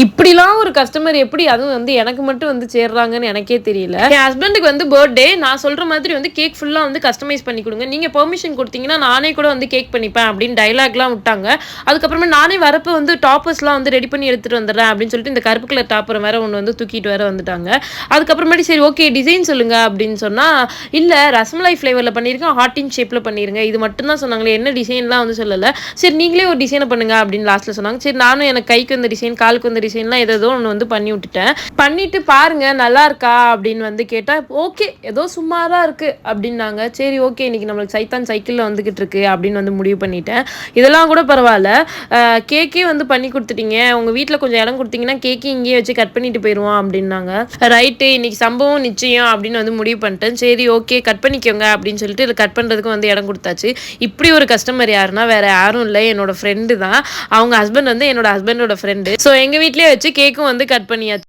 இப்படிலாம் ஒரு கஸ்டமர் எப்படி அதுவும் வந்து எனக்கு மட்டும் வந்து சேர்றாங்கன்னு எனக்கே தெரியல. என் ஹஸ்பண்டுக்கு வந்து பர்த்டே நான் சொல்ற மாதிரி வந்து கேக் ஃபுல்லா வந்து கஸ்டமைஸ் பண்ணி கொடுங்க, நீங்க பெர்மிஷன் கொடுத்தீங்கன்னா நானே கூட வந்து கேக் பண்ணிப்பேன் அப்படின்னு டைலாக்லாம் விட்டாங்க. அதுக்கப்புறமா நானே வரப்போ வந்து டாப்பர்ஸ்லாம் வந்து ரெடி பண்ணி எடுத்துட்டு வந்துடுறேன் அப்படின்னு சொல்லிட்டு இந்த கருப்பு கலர் டாப்பர் வேற ஒன்று வந்து தூக்கிட்டு வேற வந்துட்டாங்க. அதுக்கப்புறமேட்டு சரி ஓகே டிசைன் சொல்லுங்க அப்படின்னு சொன்னா, இல்ல ரசமலாய் ஃபிளேவர்ல பண்ணிருக்கேன், ஹார்டின் ஷேப்ல பண்ணிருங்க, இது மட்டும் தான் சொன்னாங்களே, என்ன டிசைன்லாம் வந்து சொல்லல. சரி நீங்களே ஒரு டிசைனை பண்ணுங்க அப்படின்னு லாஸ்ட்ல சொன்னாங்க. சரி நானும் எனக்கு கைக்கு வந்த டிசைன் காலுக்கு வந்த டிசைன்லாம் ஏதோ ஒன்று வந்து பண்ணி விட்டுட்டேன். பண்ணிட்டு பாருங்க நல்லா இருக்கா அப்படின்னு வந்து கேட்டா, ஓகே ஏதோ சும்மாரா இருக்கு அப்படின்னாங்க. சரி ஓகே இன்னைக்கு நம்மளுக்கு சைத்தான் சைக்கிள்ல வந்துகிட்டு இருக்கு அப்படின்னு வந்து முடிவு பண்ணிட்டேன். இதெல்லாம் கூட பரவாயில்ல, கேக்கே வந்து பண்ணி கொடுத்துட்டீங்க, உங்க வீட்டில் கொஞ்சம் இடம் கொடுத்தீங்கன்னா கேக்கே இங்கேயே வச்சு கட் பண்ணிட்டு போயிடுவோம் அப்படின்னாங்க. ரைட்டு இன்னைக்கு சம்பவம் நிச்சயம் அப்படின்னு வந்து முடிவு பண்ணிட்டேன். சரி ஓகே கட் பண்ணிக்கோங்க அப்படின்னு சொல்லிட்டு இதில் கட் பண்ணுறதுக்கு வந்து இடம் கொடுத்தாச்சு. இப்படி ஒரு கஸ்டமர் யாருன்னா வேற யாரும் இல்லை, என்னோட ஃப்ரெண்டு தான். அவங்க ஹஸ்பண்ட் வந்து என்னோட ஹஸ்பண்டோட ஃப்ரெண்டு. ஸோ எங்கள் வீட்லேயே வச்சு கேக்கும் வந்து கட் பண்ணியாச்சு.